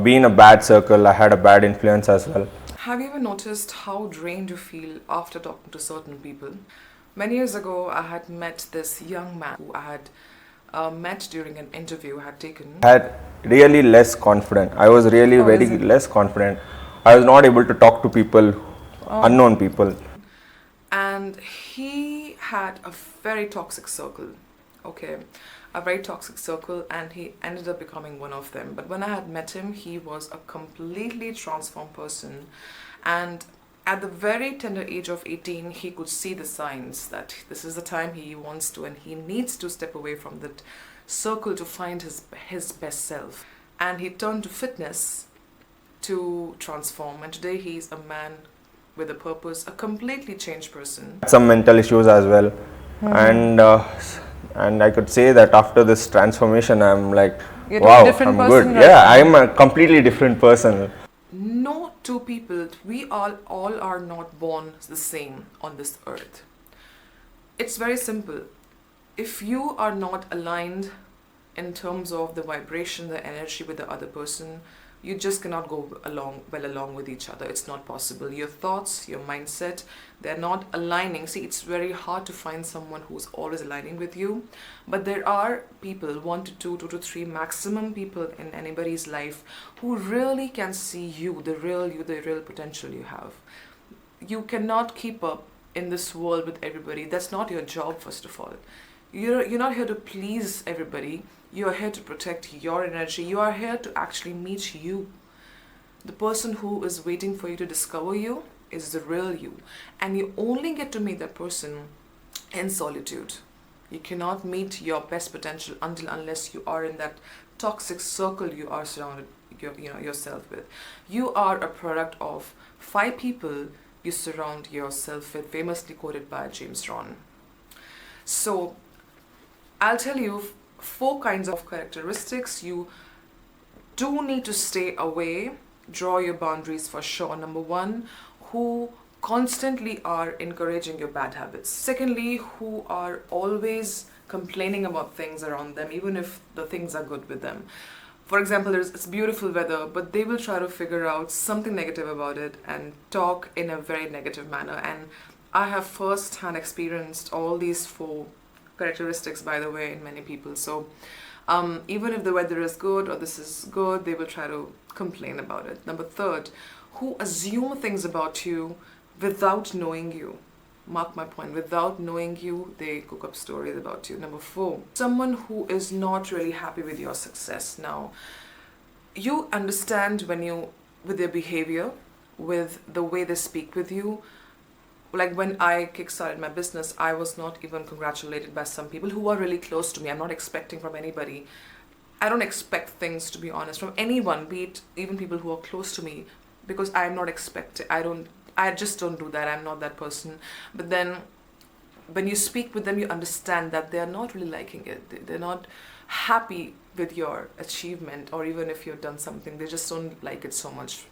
Being a bad circle, I had a bad influence as well. Have you ever noticed how drained you feel after talking to certain people? Many years ago, I had met this young man who I had met during an interview I had taken. I had really less confident. I was really Oh, is very it? less confident. I was not able to talk to people, unknown people. And he had a very toxic circle, okay, a very toxic circle, and he ended up becoming one of them. But when I had met him, he was a completely transformed person, and at the very tender age of 18, he could see the signs that this is the time he wants to and he needs to step away from that circle to find his best self. And he turned to fitness to transform, and today he's a man with a purpose, a completely changed person. Some mental issues as well, and and I could say that after this transformation, I'm like, You're a wow, different I'm person good. right Yeah, now. I'm a completely different person. No two people, we all are not born the same on this earth. It's very simple. If you are not aligned in terms of the vibration, the energy with the other person, you just cannot go along with each other. It's not possible. Your thoughts, your mindset, they're not aligning. See, it's very hard to find someone who's always aligning with you, but there are people, one to two to three maximum people in anybody's life who really can see you, the real potential you have. You cannot keep up in this world with everybody. That's not your job, first of all. You're not here to please everybody. You are here to protect your energy. You are here to actually meet you. The person who is waiting for you to discover you is the real you. And you only get to meet that person in solitude. You cannot meet your best potential unless you are in that toxic circle you are surrounded yourself with. You are a product of 5 people you surround yourself with, famously quoted by James Ron. So I'll tell you 4 kinds of characteristics you do need to stay away. Draw your boundaries for sure. Number 1, who constantly are encouraging your bad habits. Secondly, who are always complaining about things around them, even if the things are good with them. For example, it's beautiful weather, but they will try to figure out something negative about it and talk in a very negative manner. And I have first-hand experienced all these 4 characteristics, by the way, in many people. So even if the weather is good or this is good, they will try to complain about it. Number 3, who assume things about you without knowing you. Mark my point, without knowing you, they cook up stories about you. Number 4, someone who is not really happy with your success. Now, you understand with their behavior, with the way they speak with you. Like when I kickstarted my business, I was not even congratulated by some people who are really close to me. I'm not expecting from anybody. I don't expect things, to be honest, from anyone, be it even people who are close to me, because I'm not expecting. I just don't do that. I'm not that person. But then when you speak with them, you understand that they're not really liking it. They're not happy with your achievement, or even if you've done something, they just don't like it so much.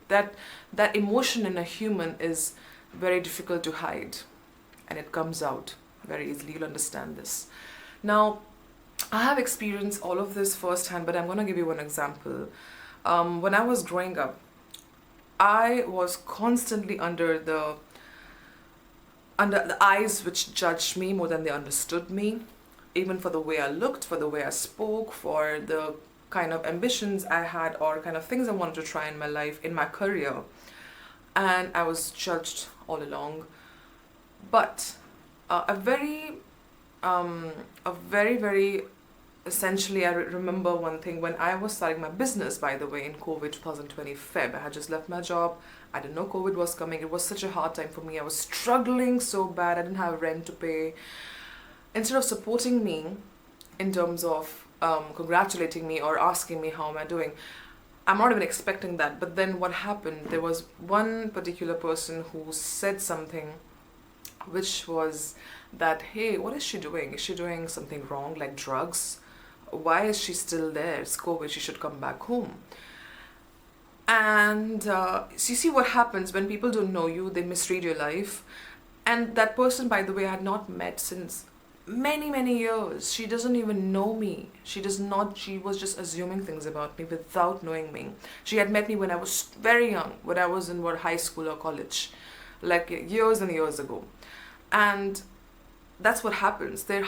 That emotion in a human is very difficult to hide, and it comes out very easily. You'll understand this. Now, I have experienced all of this firsthand, but I'm going to give you one example. When I was growing up, I was constantly under the eyes which judged me more than they understood me, even for the way I looked, for the way I spoke, for the kind of ambitions I had, or kind of things I wanted to try in my life, in my career. And I was judged all along. But a very, very essentially, I remember one thing when I was starting my business, by the way, in COVID 2020 Feb. I had just left my job. I didn't know COVID was coming. It was such a hard time for me. I was struggling so bad. I didn't have rent to pay. Instead of supporting me in terms of congratulating me or asking me how am I doing, I'm not even expecting that. But then what happened, there was one particular person who said something which was that, hey, what is she doing? Is she doing something wrong, like drugs? Why is she still there? It's COVID, she should come back home. And so you see what happens when people don't know you, they misread your life. And that person, by the way, I had not met since many years. She doesn't even know me. She was just assuming things about me without knowing me. She had met me when I was very young, when I was in high school or college, like years and years ago. And that's what happens. There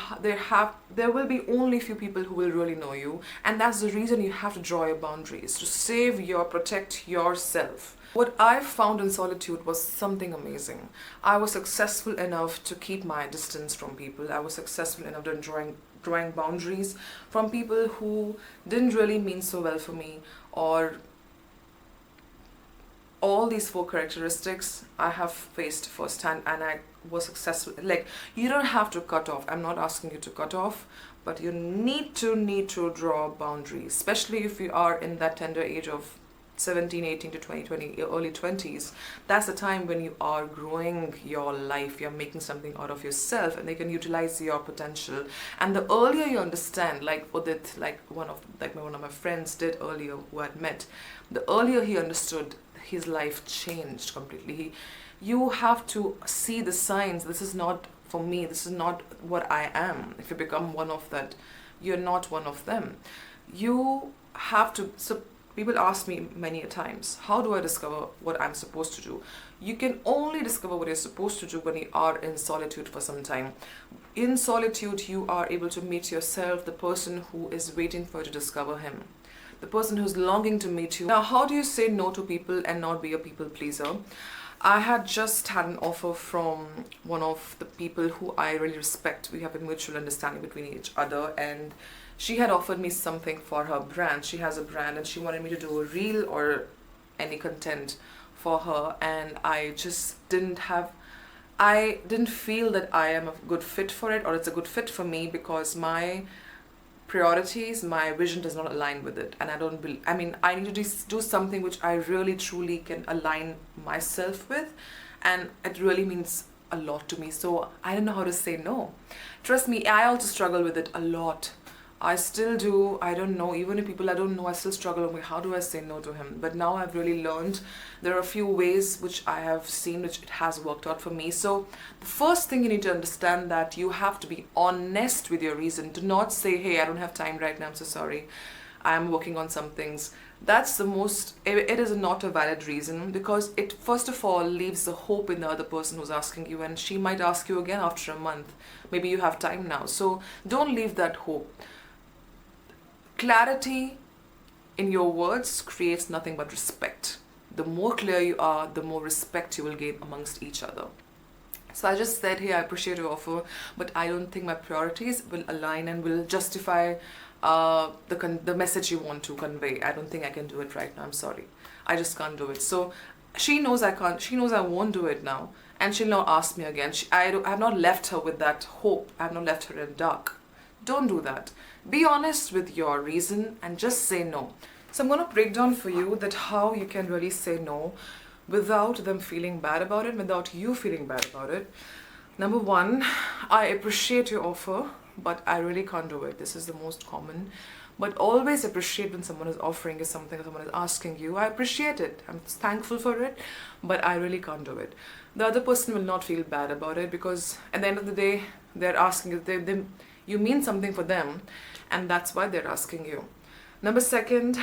will be only few people who will really know you, and that's the reason you have to draw your boundaries to protect yourself. What I found in solitude was something amazing. I was successful enough to keep my distance from people. I was successful enough in drawing boundaries from people who didn't really mean so well for me, or all these 4 characteristics I have faced firsthand, and I was successful. Like, you don't have to cut off. I'm not asking you to cut off, but you need to draw boundaries, especially if you are in that tender age of 17, 18 to 20, early 20s. That's the time when you are growing your life. You're making something out of yourself, and they can utilize your potential. And the earlier you understand, like Udit, one of my friends did earlier, who I'd met, the earlier he understood, his life changed completely. You have to see the signs. This is not for me. This is not what I am. If you become one of that, you're not one of them. You have to. So people ask me many a times, how do I discover what I'm supposed to do? You can only discover what you're supposed to do when you are in solitude for some time. In solitude, you are able to meet yourself, the person who is waiting for you to discover him, the person who's longing to meet you. Now, how do you say no to people and not be a people pleaser? I had just had an offer from one of the people who I really respect. We have a mutual understanding between each other, and she had offered me something for her brand. She has a brand, and she wanted me to do a reel or any content for her, and I didn't feel that I am a good fit for it, or it's a good fit for me, because my priorities, my vision does not align with it. And I need to do something which I really truly can align myself with, and it really means a lot to me. So I don't know how to say no. Trust me, I also struggle with it a lot. I still do. I don't know. Even if people I don't know, I still struggle with how do I say no to him. But now I've really learned. There are a few ways which I have seen which it has worked out for me. So the first thing you need to understand, that you have to be honest with your reason. Do not say, hey, I don't have time right now, I'm so sorry, I'm working on some things. That's the most, it is not a valid reason, because it first of all leaves the hope in the other person who's asking you, and she might ask you again after a month. Maybe you have time now. So don't leave that hope. Clarity in your words creates nothing but respect. The more clear you are, the more respect you will gain amongst each other. So I just said, hey, I appreciate your offer, but I don't think my priorities will align and will justify the message you want to convey. I don't think I can do it right now. I'm sorry. I just can't do it. So she knows I can't. She knows I won't do it now, and she'll not ask me again. I have not left her with that hope. I have not left her in the dark. Don't do that. Be honest with your reason and just say no. So I'm going to break down for you that how you can really say no without them feeling bad about it, without you feeling bad about it. Number 1, I appreciate your offer, but I really can't do it. This is the most common. But always appreciate when someone is offering you something, or someone is asking you. I appreciate it. I'm thankful for it, but I really can't do it. The other person will not feel bad about it, because at the end of the day, they're asking you. You mean something for them, and that's why they're asking you. Number 2,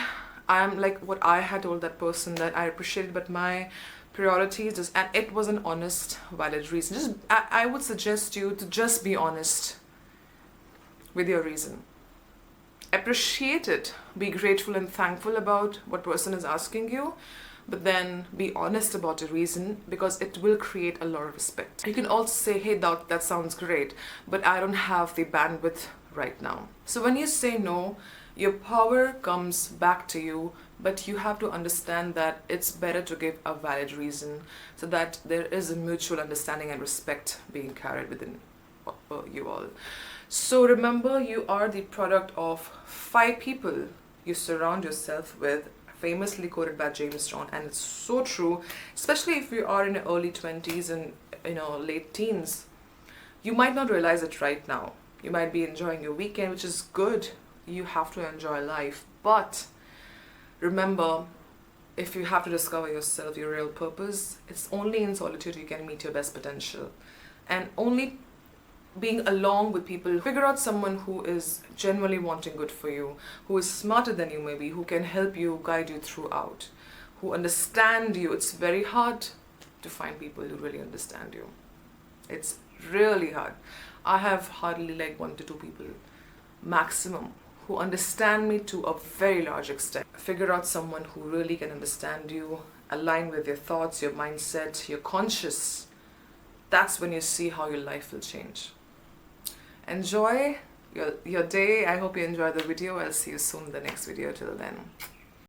I'm like what I had told that person, that I appreciate it, but my priorities and it was an honest, valid reason. I would suggest you to just be honest with your reason. Appreciate it. Be grateful and thankful about what person is asking you, but then be honest about your reason, because it will create a lot of respect. You can also say, hey, that sounds great, but I don't have the bandwidth right now. So when you say no, your power comes back to you, but you have to understand that it's better to give a valid reason, so that there is a mutual understanding and respect being carried within you all. So remember, you are the product of 5 people you surround yourself with, famously quoted by James John, and it's so true, especially if you are in your early 20s and late teens. You might not realize it right now. You might be enjoying your weekend, which is good. You have to enjoy life, but remember, if you have to discover yourself, your real purpose, it's only in solitude you can meet your best potential. And only being along with people. Figure out someone who is genuinely wanting good for you, who is smarter than you maybe, who can help you, guide you throughout, who understand you. It's very hard to find people who really understand you. It's really hard. I have hardly like 1 to 2 people maximum who understand me to a very large extent. Figure out someone who really can understand you, align with your thoughts, your mindset, your conscious. That's when you see how your life will change. Enjoy your day. I hope you enjoyed the video. I'll see you soon in the next video. Till then.